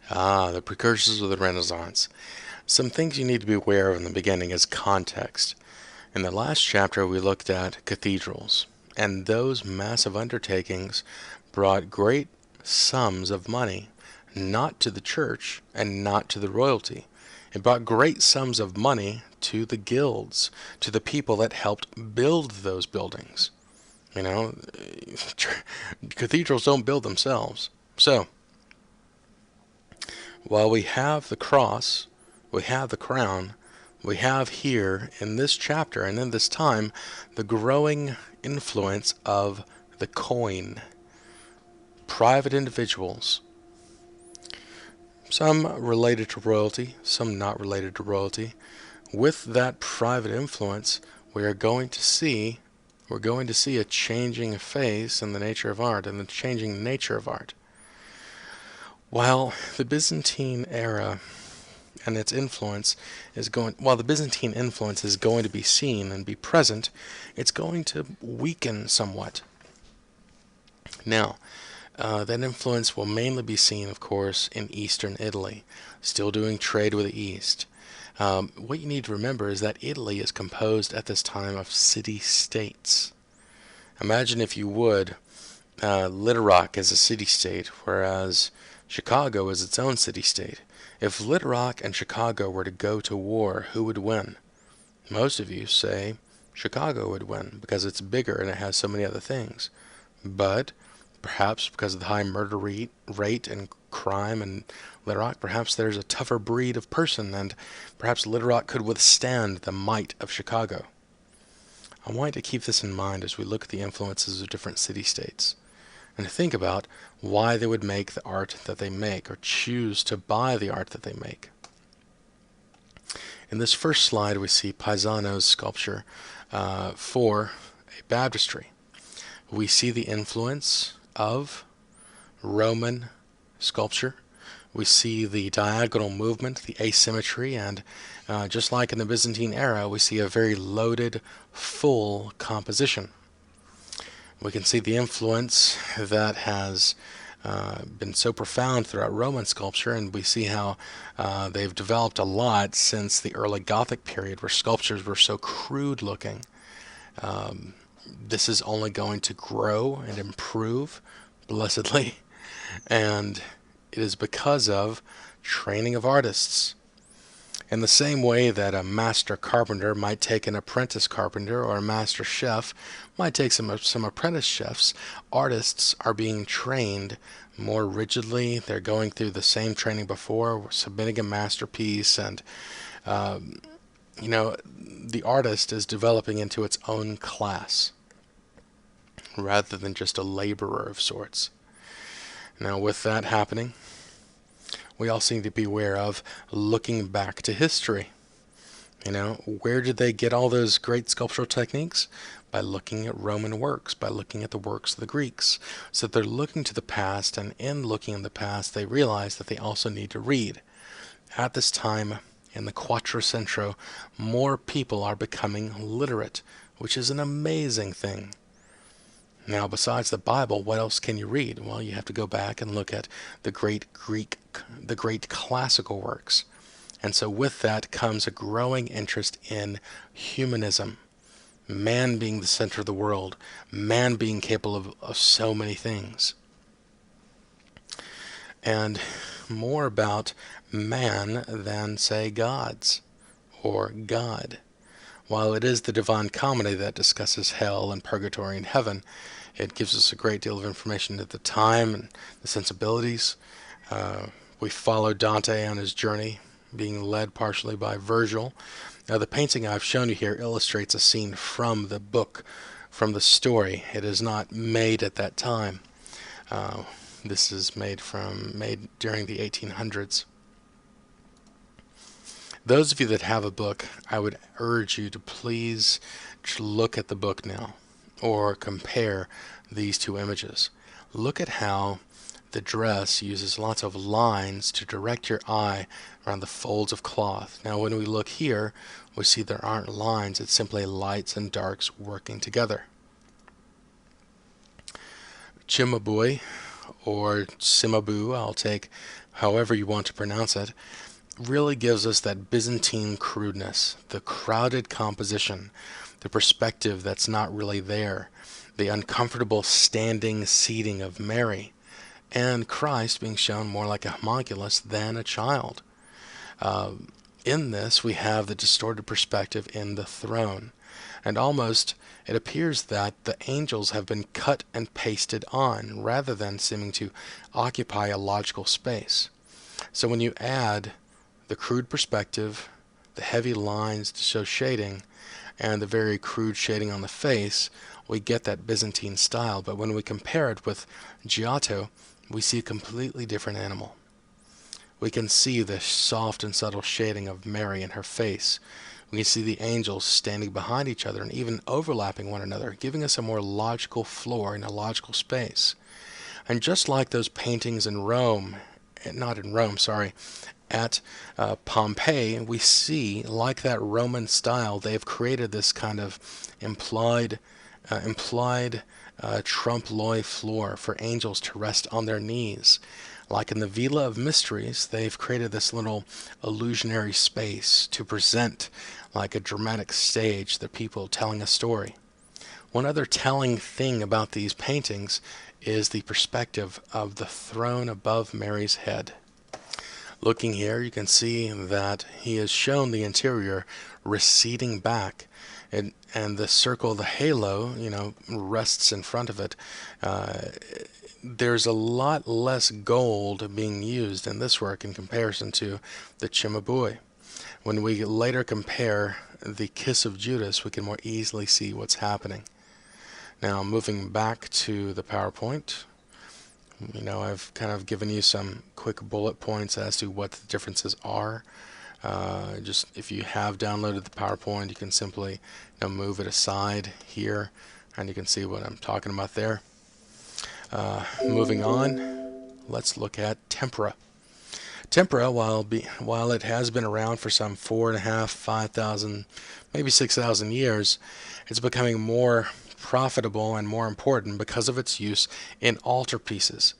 Ah, the precursors of the Renaissance. Some things you need to be aware of in the beginning is context. In the last chapter, we looked at cathedrals, and those massive undertakings brought great sums of money, not to the church and not to the royalty. It brought great sums of money to the guilds, to the people that helped build those buildings. You know, cathedrals don't build themselves. So, while we have the cross, we have the crown, we have here in this chapter and in this time the growing influence of the coin. Private individuals, some related to royalty, some not related to royalty. With that private influence, we are going to see we're going to see a changing face in the nature of art and the changing nature of art. While the Byzantine era and its influence is going while the Byzantine influence is going to be seen and be present, it's going to weaken somewhat. Now, that influence will mainly be seen, of course, in eastern Italy, still doing trade with the East. What you need to remember is that Italy is composed at this time of city-states. Imagine, if you would, Little Rock as a city-state, whereas Chicago is its own city-state. If Little Rock and Chicago were to go to war, who would win? Most of you say Chicago would win because it's bigger and it has so many other things. But perhaps because of the high murder rate and crime in Little Rock, perhaps there's a tougher breed of person, and perhaps Little Rock could withstand the might of Chicago. I want you to keep this in mind as we look at the influences of different city-states and think about why they would make the art that they make or choose to buy the art that they make. In this first slide, we see Paisano's sculpture for a baptistry. We see the influence of Roman sculpture. We see the diagonal movement, the asymmetry, and just like in the Byzantine era, we see a very loaded, full composition. We can see the influence that has been so profound throughout Roman sculpture, and we see how they've developed a lot since the early Gothic period, where sculptures were so crude looking. This is only going to grow and improve, blessedly, and it is because of training of artists. In the same way that a master carpenter might take an apprentice carpenter, or a master chef might take some apprentice chefs, artists are being trained more rigidly. They're going through the same training before, submitting a masterpiece, and the artist is developing into its own class rather than just a laborer of sorts. Now, with that happening, we also need to be aware of looking back to history. Where did they get all those great sculptural techniques? By looking at Roman works, by looking at the works of the Greeks. So they're looking to the past, and in looking in the past, they realize that they also need to read. At this time, in the Quattrocentro, more people are becoming literate, which is an amazing thing. Now, besides the Bible, what else can you read? Well, you have to go back and look at the great classical works. And so with that comes a growing interest in humanism. Man being the center of the world. Man being capable of so many things. And more about man than, say, gods or God. While it is the Divine Comedy that discusses hell and purgatory and heaven, it gives us a great deal of information at the time and the sensibilities. We follow Dante on his journey, being led partially by Virgil. Now, the painting I've shown you here illustrates a scene from the book, from the story. It is not made at that time. This is made during the 1800s. Those of you that have a book, I would urge you to please look at the book now, or compare these two images. Look at how the dress uses lots of lines to direct your eye around the folds of cloth. Now, when we look here, we see there aren't lines, it's simply lights and darks working together. Cimabue, or Cimabue, I'll take however you want to pronounce it, really gives us that Byzantine crudeness, the crowded composition, the perspective that's not really there, the uncomfortable standing seating of Mary, and Christ being shown more like a homunculus than a child. In this, we have the distorted perspective in the throne, and almost it appears that the angels have been cut and pasted on rather than seeming to occupy a logical space. So when you add the crude perspective, the heavy lines to show shading, and the very crude shading on the face, we get that Byzantine style. But when we compare it with Giotto, we see a completely different animal. We can see the soft and subtle shading of Mary in her face. We can see the angels standing behind each other and even overlapping one another, giving us a more logical floor in a logical space. And just like those paintings in Rome, not in Rome, sorry, at Pompeii, we see, like that Roman style, they've created this kind of implied trompe-l'oeil floor for angels to rest on their knees. Like in the Villa of Mysteries, they've created this little illusionary space to present like a dramatic stage, the people telling a story. One other telling thing about these paintings is the perspective of the throne above Mary's head. Looking here, you can see that he has shown the interior receding back, and the circle, the halo, rests in front of it. There's a lot less gold being used in this work in comparison to the Cimabue. When we later compare the Kiss of Judas, we can more easily see what's happening. Now, moving back to the PowerPoint, I've kind of given you some quick bullet points as to what the differences are. Just if you have downloaded the PowerPoint, you can simply move it aside here, and you can see what I'm talking about there. Moving on, let's look at tempera. Tempera, while it has been around for some 4,500, 5,000, maybe 6,000 years, it's becoming more profitable and more important because of its use in altarpieces.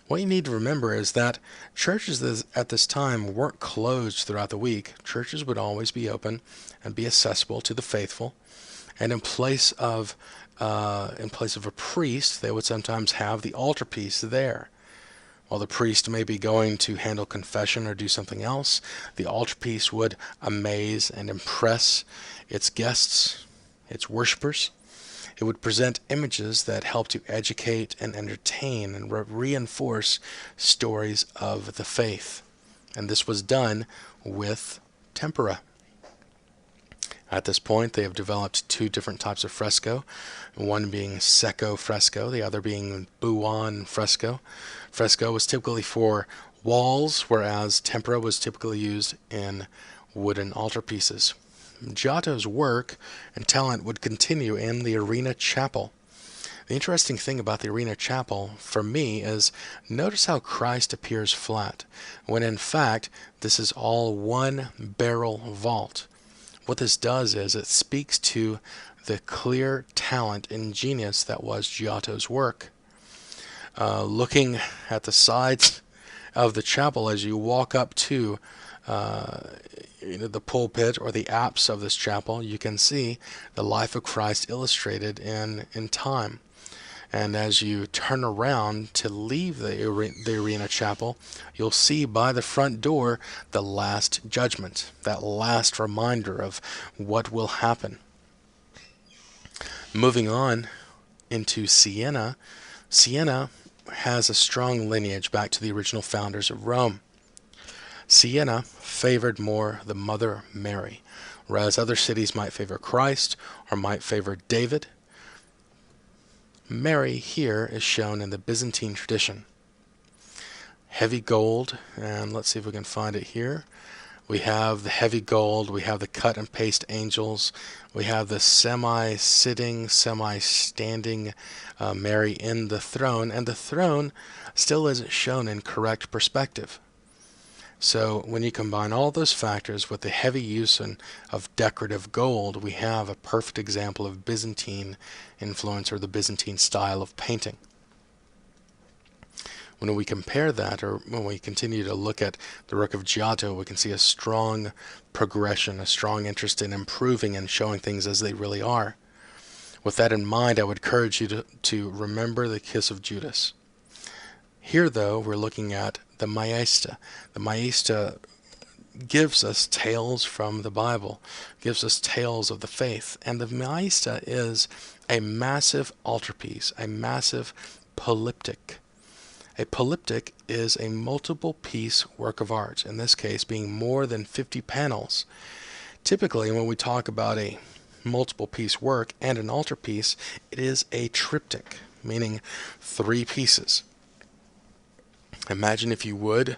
What you need to remember is that churches at this time weren't closed throughout the week. Churches would always be open and be accessible to the faithful. And in place of a priest, they would sometimes have the altarpiece there. While the priest may be going to handle confession or do something else, the altarpiece would amaze and impress its guests, its worshipers. It would present images that help to educate and entertain and reinforce stories of the faith. And this was done with tempera. At this point, they have developed two different types of fresco, one being secco fresco, the other being buon fresco. Fresco was typically for walls, whereas tempera was typically used in wooden altarpieces. Giotto's work and talent would continue in the Arena Chapel. The interesting thing about the Arena Chapel, for me, is notice how Christ appears flat, when in fact this is all one barrel vault. What this does is it speaks to the clear talent and genius that was Giotto's work. Looking at the sides of the chapel as you walk up to the pulpit or the apse of this chapel, you can see the life of Christ illustrated in time. And as you turn around to leave the Arena Chapel, you'll see by the front door the Last Judgment, that last reminder of what will happen. Moving on into Siena, Siena has a strong lineage back to the original founders of Rome. Siena favored more the Mother Mary, whereas other cities might favor Christ or might favor David. Mary here is shown in the Byzantine tradition. Heavy gold, and let's see if we can find it here. We have the heavy gold, we have the cut and paste angels, we have the semi-sitting, semi-standing Mary in the throne, and the throne still isn't shown in correct perspective. So when you combine all those factors with the heavy use of decorative gold, we have a perfect example of Byzantine influence, or the Byzantine style of painting. When we compare that, or when we continue to look at the work of Giotto, we can see a strong progression, a strong interest in improving and showing things as they really are. With that in mind, I would encourage you to remember the Kiss of Judas. Here, though, we're looking at the Maesta. The Maesta gives us tales from the Bible, gives us tales of the faith. And the Maesta is a massive altarpiece, a massive polyptych. A polyptych is a multiple piece work of art, in this case being more than 50 panels. Typically, when we talk about a multiple piece work and an altarpiece, it is a triptych, meaning 3 pieces. Imagine, if you would,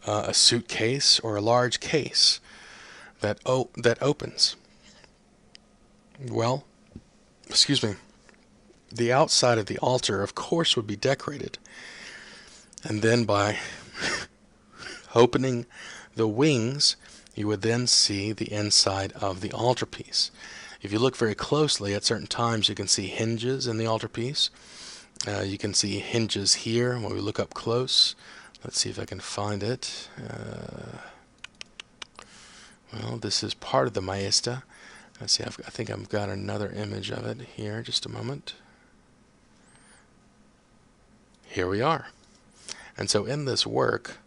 a suitcase or a large case that opens. Well, excuse me, the outside of the altar, of course, would be decorated. And then by opening the wings, you would then see the inside of the altarpiece. If you look very closely, at certain times you can see hinges in the altarpiece. You can see hinges here when we look up close. Let's see if I can find it. Well, this is part of the Maesta. Let's see, I think I've got another image of it here. Just a moment. Here we are. And so in this work,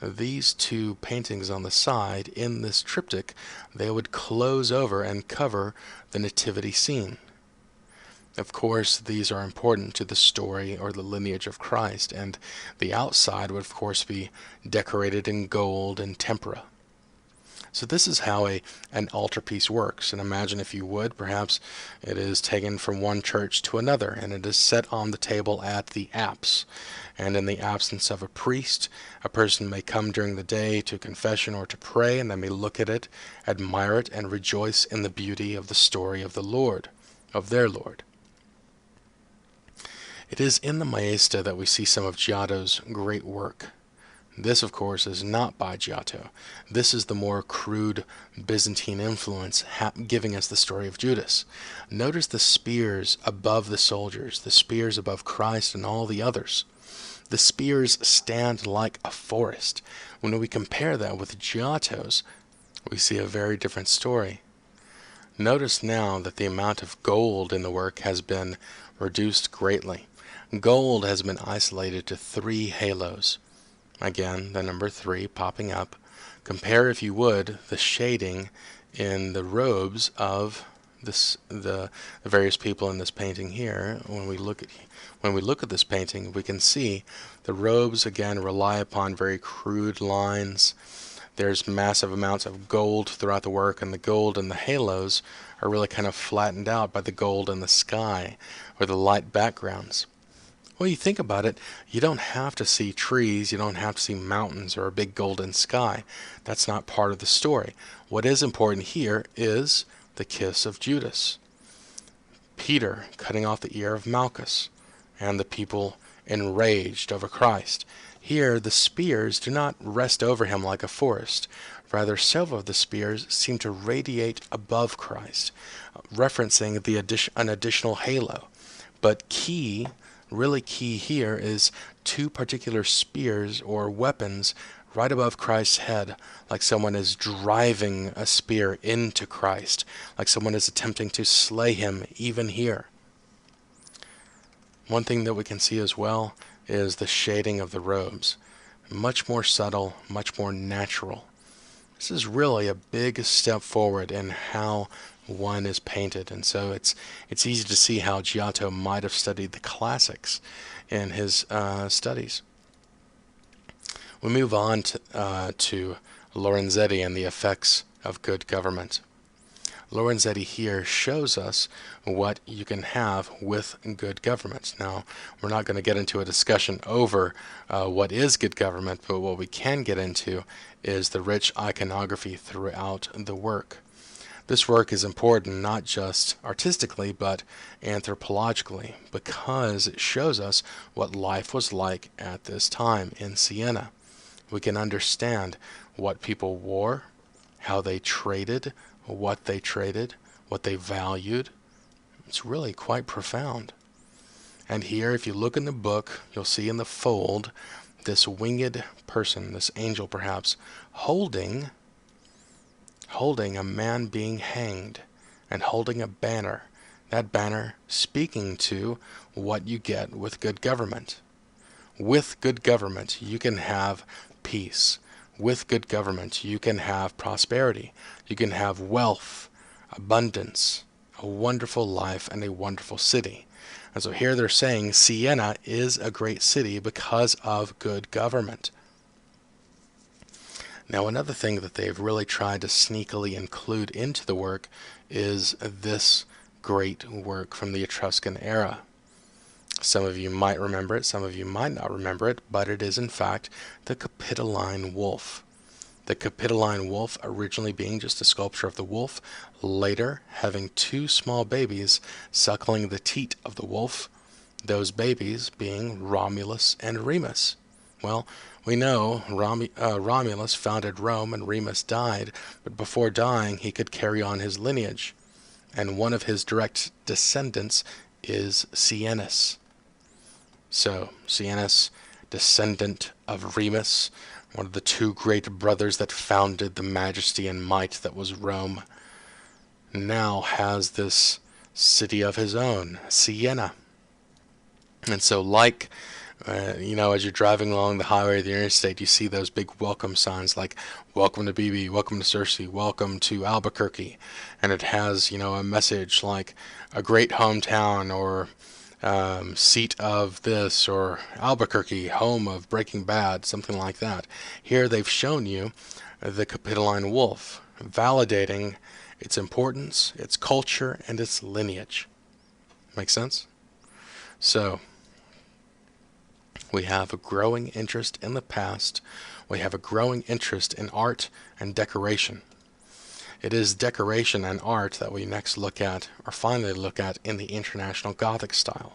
these 2 paintings on the side in this triptych, they would close over and cover the nativity scene. Of course, these are important to the story or the lineage of Christ, and the outside would of course be decorated in gold and tempera. So this is how an altarpiece works. And imagine, if you would, perhaps it is taken from one church to another, and it is set on the table at the apse. And in the absence of a priest, a person may come during the day to confession or to pray, and they may look at it, admire it, and rejoice in the beauty of the story of the Lord, of their Lord. It is in the Maesta that we see some of Giotto's great work. This, of course, is not by Giotto. This is the more crude Byzantine influence giving us the story of Judas. Notice the spears above the soldiers, the spears above Christ and all the others. The spears stand like a forest. When we compare that with Giotto's, we see a very different story. Notice now that the amount of gold in the work has been reduced greatly. Gold has been isolated to 3 halos. Again, the number 3 popping up. Compare, if you would, the shading in the robes of the various people in this painting here. When we look at this painting, we can see the robes again rely upon very crude lines. There's massive amounts of gold throughout the work, and the gold and the halos are really kind of flattened out by the gold in the sky or the light backgrounds. Well, you think about it, you don't have to see trees, you don't have to see mountains or a big golden sky. That's not part of the story. What is important here is the kiss of Judas. Peter cutting off the ear of Malchus, and the people enraged over Christ. Here, the spears do not rest over him like a forest. Rather, several of the spears seem to radiate above Christ, referencing an additional halo. But really key here is 2 particular spears or weapons right above Christ's head, like someone is driving a spear into Christ, like someone is attempting to slay him even here. One thing that we can see as well is the shading of the robes. Much more subtle, much more natural. This is really a big step forward in how one is painted, and so it's easy to see how Giotto might have studied the classics in his studies. We move on to Lorenzetti and the effects of good government. Lorenzetti here shows us what you can have with good government. Now, we're not going to get into a discussion over what is good government, but what we can get into is the rich iconography throughout the work. This work is important not just artistically, but anthropologically, because it shows us what life was like at this time in Siena. We can understand what people wore, how they traded, what they valued. It's really quite profound. And here, if you look in the book, you'll see in the fold this winged person, this angel perhaps, holding a man being hanged and holding a banner. That banner speaking to what you get with good government. With good government, you can have peace. With good government, you can have prosperity. You can have wealth, abundance, a wonderful life, and a wonderful city. And so here they're saying Siena is a great city because of good government. Now, another thing that they've really tried to sneakily include into the work is this great work from the Etruscan era. Some of you might remember it, some of you might not remember it, but it is in fact the Capitoline wolf. The Capitoline wolf originally being just a sculpture of the wolf, later having two small babies suckling the teat of the wolf, those babies being Romulus and Remus. Well, we know Romulus founded Rome and Remus died, but before dying he could carry on his lineage, and one of his direct descendants is Sienus. So, Sienus, descendant of Remus, one of the two great brothers that founded the majesty and might that was Rome, now has this city of his own, Siena. And so like, as you're driving along the highway or the interstate, you see those big welcome signs like, welcome to BB, welcome to Searcy, welcome to Albuquerque. And it has, a message like a great hometown or seat of this, or Albuquerque, home of Breaking Bad, something like that. Here they've shown you the Capitoline wolf, validating its importance, its culture, and its lineage. Make sense? So, we have a growing interest in the past. We have a growing interest in art and decoration. It is decoration and art that we next look at, or finally look at, in the International Gothic style.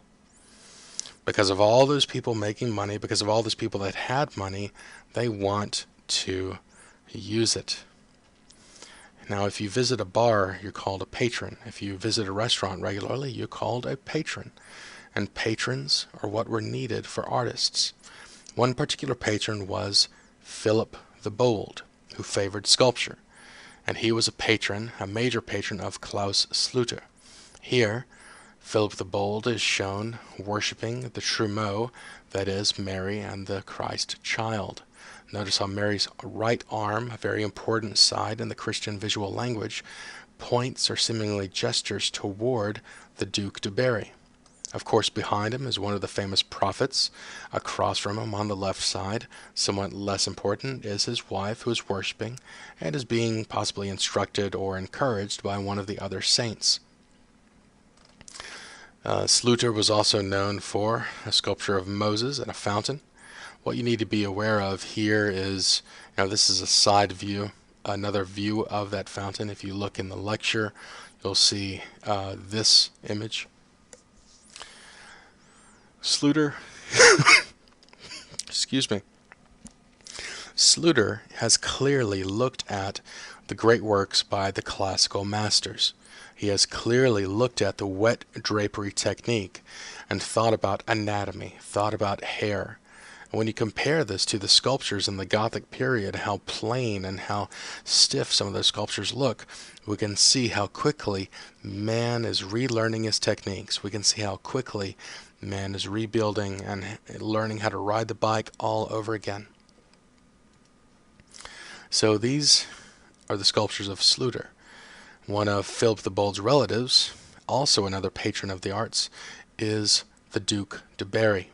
Because of all those people making money, because of all those people that had money, they want to use it. Now, if you visit a bar, you're called a patron. If you visit a restaurant regularly, you're called a patron. And patrons are what were needed for artists. One particular patron was Philip the Bold, who favored sculpture. And he was a major patron of Klaus Schluter. Here, Philip the Bold is shown worshipping the Trumeau, that is, Mary and the Christ child. Notice how Mary's right arm, a very important side in the Christian visual language, points or seemingly gestures toward the Duc de Berry. Of course, behind him is one of the famous prophets. Across from him on the left side, somewhat less important, is his wife, who is worshiping and is being possibly instructed or encouraged by one of the other saints. Schluter was also known for a sculpture of Moses and a fountain. What you need to be aware of here is, this is a side view, another view of that fountain. If you look in the lecture, you'll see this image. Schluter, excuse me, Schluter has clearly looked at the great works by the classical masters. He has clearly looked at the wet drapery technique and thought about anatomy, thought about hair. And when you compare this to the sculptures in the Gothic period, how plain and how stiff some of those sculptures look, we can see how quickly man is relearning his techniques. We can see how quickly man is rebuilding and learning how to ride the bike all over again. So these are the sculptures of Schluter. One of Philip the Bold's relatives, also another patron of the arts, is the Duc de Berry.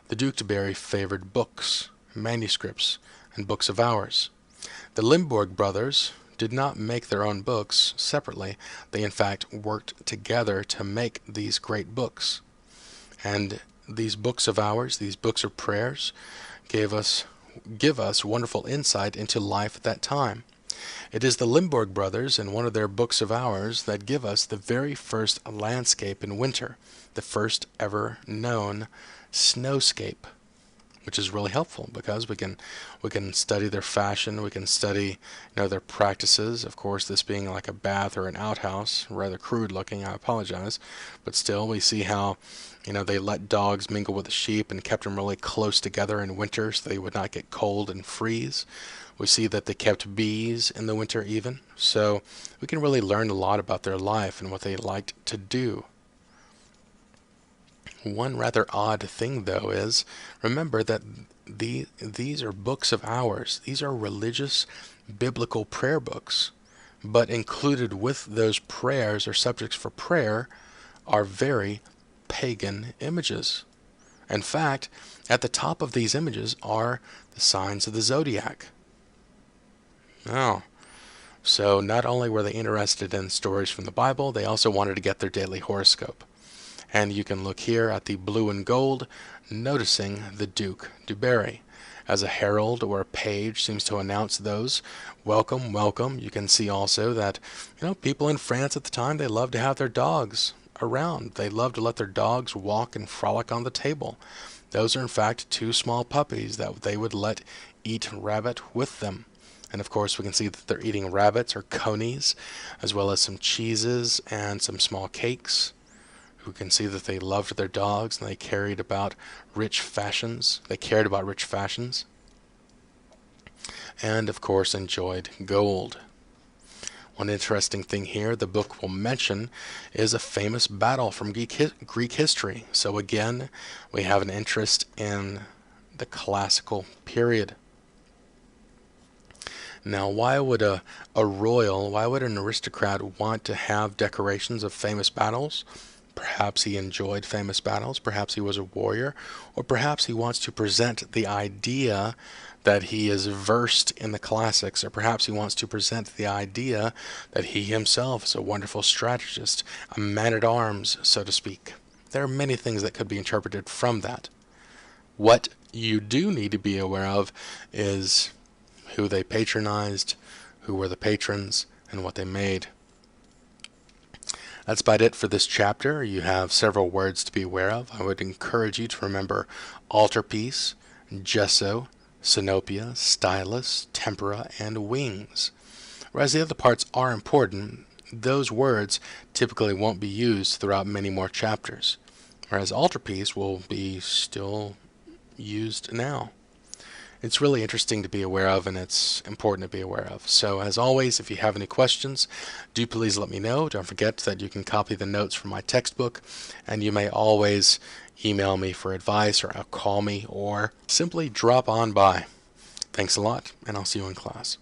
The Duc de Berry favored books, manuscripts, and books of hours. The Limbourg brothers did not make their own books separately. They in fact worked together to make these great books. And these books of hours, these books of prayers, give us wonderful insight into life at that time. It is the Limbourg brothers in one of their books of hours that give us the very first landscape in winter, the first ever known snowscape. which is really helpful because we can study their fashion, we can study their practices. Of course, this being like a bath or an outhouse, rather crude looking, I apologize, but still we see how they let dogs mingle with the sheep and kept them really close together in winter so they would not get cold and freeze. We see that they kept bees in the winter even, so we can really learn a lot about their life and what they liked to do. One rather odd thing, though, is remember that these are books of hours. These are religious, biblical prayer books. But included with those prayers or subjects for prayer are very pagan images. In fact, at the top of these images are the signs of the zodiac. Oh, so not only were they interested in stories from the Bible, they also wanted to get their daily horoscope. And you can look here at the blue and gold, noticing the Duke du Barry. As a herald or a page seems to announce those, welcome, welcome. You can see also that, people in France at the time, they loved to have their dogs around. They loved to let their dogs walk and frolic on the table. Those are in fact two small puppies that they would let eat rabbit with them. And of course we can see that they're eating rabbits or conies, as well as some cheeses and some small cakes. Who can see that they loved their dogs and they cared about rich fashions. And of course enjoyed gold. One interesting thing here the book will mention is a famous battle from Greek history. So again, we have an interest in the classical period. Now, why would an aristocrat want to have decorations of famous battles? Perhaps he enjoyed famous battles, perhaps he was a warrior, or perhaps he wants to present the idea that he is versed in the classics, or perhaps he wants to present the idea that he himself is a wonderful strategist, a man-at-arms, so to speak. There are many things that could be interpreted from that. What you do need to be aware of is who they patronized, who were the patrons, and what they made. That's about it for this chapter. You have several words to be aware of. I would encourage you to remember altarpiece, gesso, synopia, stylus, tempera, and wings. Whereas the other parts are important, those words typically won't be used throughout many more chapters. Whereas altarpiece will be still used now. It's really interesting to be aware of, and it's important to be aware of. So as always, if you have any questions, do please let me know. Don't forget that you can copy the notes from my textbook, and you may always email me for advice, or call me, or simply drop on by. Thanks a lot, and I'll see you in class.